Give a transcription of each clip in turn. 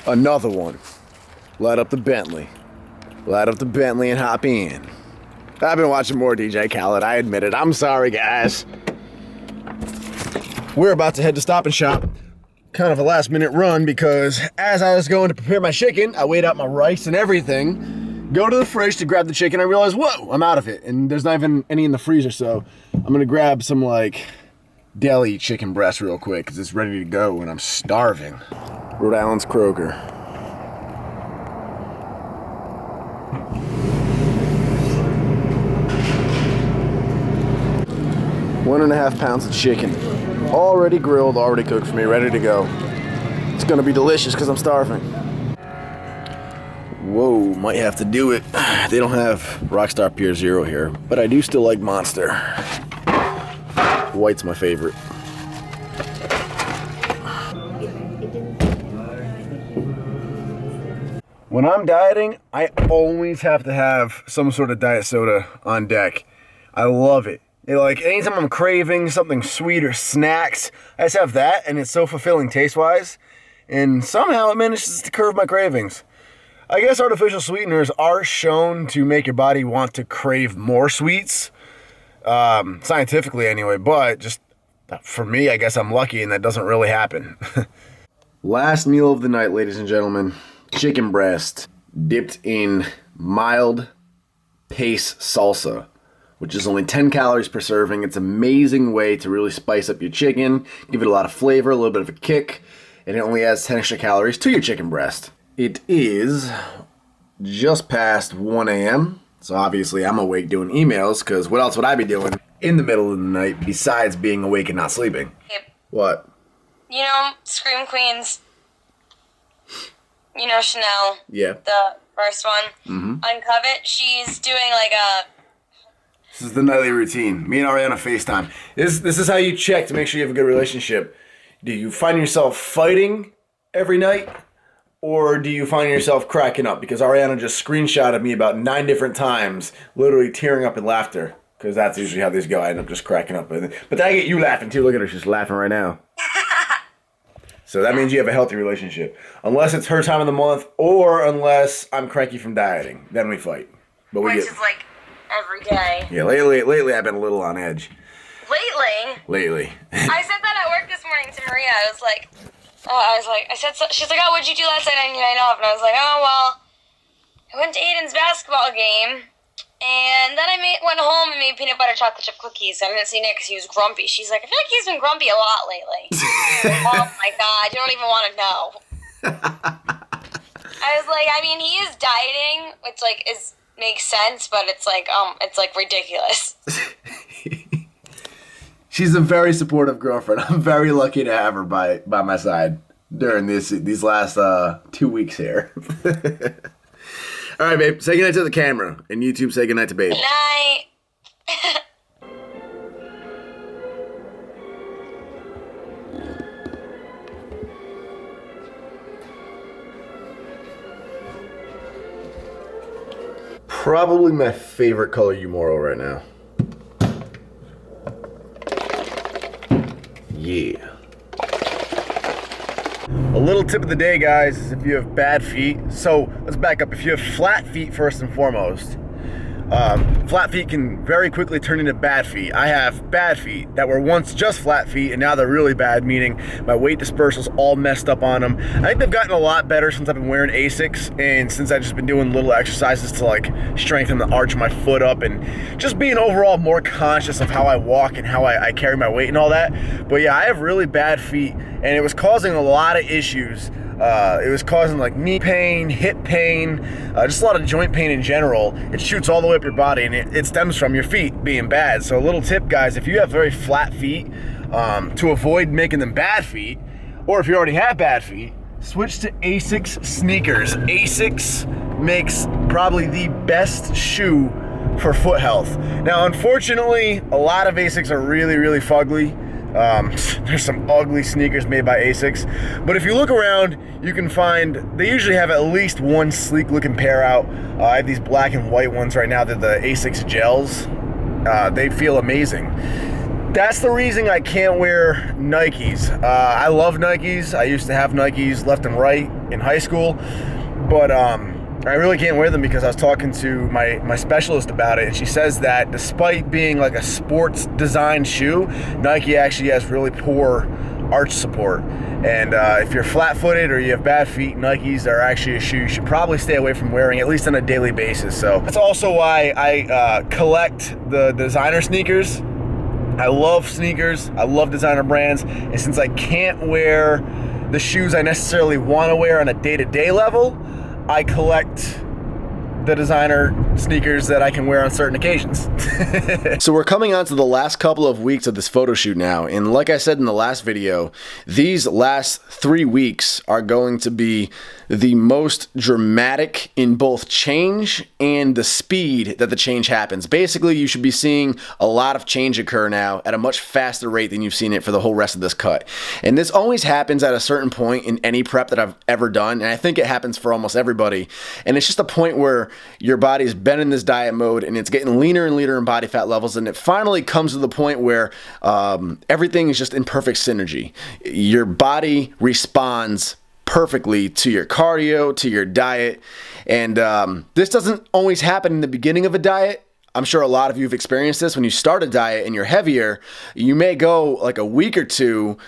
Another one. Light up the Bentley. Light up the Bentley and hop in. I've been watching more DJ Khaled, I admit it. I'm sorry, guys. We're about to head to Stop and Shop. Kind of a last minute run because as I was going to prepare my chicken, I weighed out my rice and everything. Go to the fridge to grab the chicken. I realized, whoa, I'm out of it. And there's not even any in the freezer, so I'm gonna grab some like deli chicken breast real quick because it's ready to go and I'm starving. Rhode Island's Kroger. One and a half pounds of chicken. Already grilled, already cooked for me, ready to go. It's gonna be delicious because I'm starving. Whoa, might have to do it. They don't have Rockstar Pure Zero here, but I do still like Monster. White's my favorite. When I'm dieting, I always have to have some sort of diet soda on deck. I love it. Like, anytime I'm craving something sweet or snacks, I just have that, and it's so fulfilling taste-wise. And somehow it manages to curb my cravings. I guess artificial sweeteners are shown to make your body want to crave more sweets. Scientifically, anyway. But just for me, I guess I'm lucky, and that doesn't really happen. Last meal of the night, ladies and gentlemen. Chicken breast dipped in mild pace salsa, which is only 10 calories per serving. It's an amazing way to really spice up your chicken, give it a lot of flavor, a little bit of a kick, and it only adds 10 extra calories to your chicken breast. It is just past 1 a.m., so obviously I'm awake doing emails, because what else would I be doing in the middle of the night besides being awake and not sleeping? Yep. What? You know, Scream Queens. You know Chanel. Yeah. The first one. Mm-hmm. Uncovet. She's doing like a... This is the nightly routine. Me and Ariana FaceTime. This is how you check to make sure you have a good relationship. Do you find yourself fighting every night? Or do you find yourself cracking up? Because Ariana just screenshotted me about 9 different times, literally tearing up in laughter. Because that's usually how these go. I end up just cracking up. But then I get you laughing too. Look at her. She's laughing right now. So that means you have a healthy relationship. Unless it's her time of the month or unless I'm cranky from dieting. Then we fight. But Which is like every day. Yeah, lately I've been a little on edge. Lately? I said that at work this morning to Maria. She's like, oh, what'd you do last night on your night off? And I was like, oh, well, I went to Aiden's basketball game. And then I went home and made peanut butter chocolate chip cookies. I didn't see Nick because he was grumpy. She's like, I feel like he's been grumpy a lot lately. Oh my God, you don't even want to know. I was like, I mean, he is dieting, which like makes sense, but it's like ridiculous. She's a very supportive girlfriend. I'm very lucky to have her by my side during these last 2 weeks here. All right, babe. Say goodnight to the camera, and YouTube say goodnight to babe. Good night. Probably my favorite color Umoro right now. Yeah. A little tip of the day, guys, is if you have bad feet. So let's back up. If you have flat feet, first and foremost, flat feet can very quickly turn into bad feet. I have bad feet that were once just flat feet and now they're really bad, meaning my weight dispersal's all messed up on them. I think they've gotten a lot better since I've been wearing Asics and since I've just been doing little exercises to like strengthen the arch of my foot up and just being overall more conscious of how I walk and how I carry my weight and all that. But yeah, I have really bad feet and it was causing a lot of issues. It was causing like knee pain, hip pain, just a lot of joint pain in general. It shoots all the way up your body and it stems from your feet being bad. So a little tip, guys, if you have very flat feet, to avoid making them bad feet, or if you already have bad feet, switch to Asics sneakers. Asics makes probably the best shoe for foot health. Now, unfortunately, a lot of Asics are really, really fugly. There's some ugly sneakers made by Asics, but if you look around, you can find they usually have at least one sleek looking pair out. I have these black and white ones right now. They're the Asics gels. They feel amazing. That's the reason I can't wear Nikes. I love Nikes. I used to have Nikes left and right in high school, but I really can't wear them because I was talking to my specialist about it, and she says that despite being like a sports design shoe, Nike actually has really poor arch support. And if you're flat-footed or you have bad feet, Nikes are actually a shoe you should probably stay away from wearing, at least on a daily basis. So that's also why I collect the designer sneakers. I love sneakers. I love designer brands. And since I can't wear the shoes I necessarily want to wear on a day-to-day level, I collect the designer sneakers that I can wear on certain occasions. So we're coming on to the last couple of weeks of this photo shoot now, and like I said in the last video, these last 3 weeks are going to be the most dramatic in both change and the speed that the change happens. Basically, you should be seeing a lot of change occur now at a much faster rate than you've seen it for the whole rest of this cut. And this always happens at a certain point in any prep that I've ever done, and I think it happens for almost everybody. And it's just a point where your body's been in this diet mode and it's getting leaner and leaner in body fat levels, and it finally comes to the point where everything is just in perfect synergy. Your body responds perfectly to your cardio, to your diet, and this doesn't always happen in the beginning of a diet. I'm sure a lot of you have experienced this. When you start a diet and you're heavier, you may go like a week or two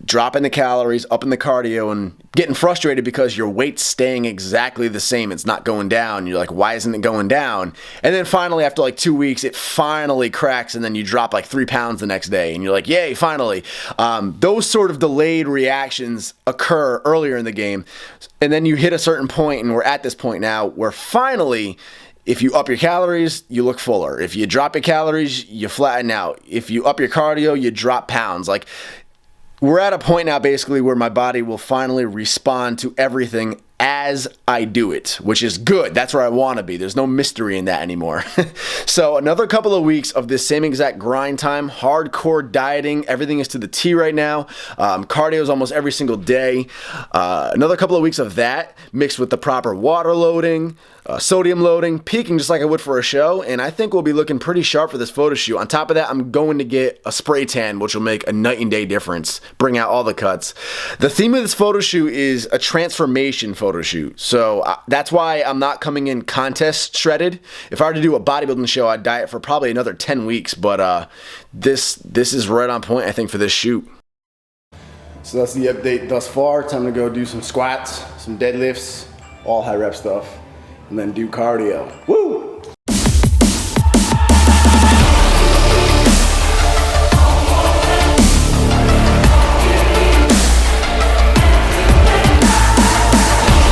dropping the calories, upping the cardio, and getting frustrated because your weight's staying exactly the same. It's not going down. You're like, why isn't it going down? And then finally, after like 2 weeks, it finally cracks, and then you drop like 3 pounds the next day, and you're like, yay, finally. Those sort of delayed reactions occur earlier in the game, and then you hit a certain point, and we're at this point now where finally, if you up your calories, you look fuller. If you drop your calories, you flatten out. If you up your cardio, you drop pounds. Like, we're at a point now basically where my body will finally respond to everything as I do it, which is good. That's where I want to be. There's no mystery in that another. So another couple of weeks of this same exact grind time, hardcore dieting. Everything is to the T right now. Cardio is almost every single day. Another couple of weeks of that mixed with the proper water loading, sodium loading, peaking just like I would for a show, and I think we'll be looking pretty sharp for this photo shoot. On top of that, I'm going to get a spray tan, which will make a night and day difference, bring out all the cuts. The theme of this photo shoot is a transformation photo shoot, so that's why I'm not coming in contest shredded. If I were to do a bodybuilding show, I'd diet for probably another 10 weeks, but this is right on point, I think, for this shoot. So that's the update thus far. Time to go do some squats, some deadlifts, all high rep stuff, and then do cardio. Woo!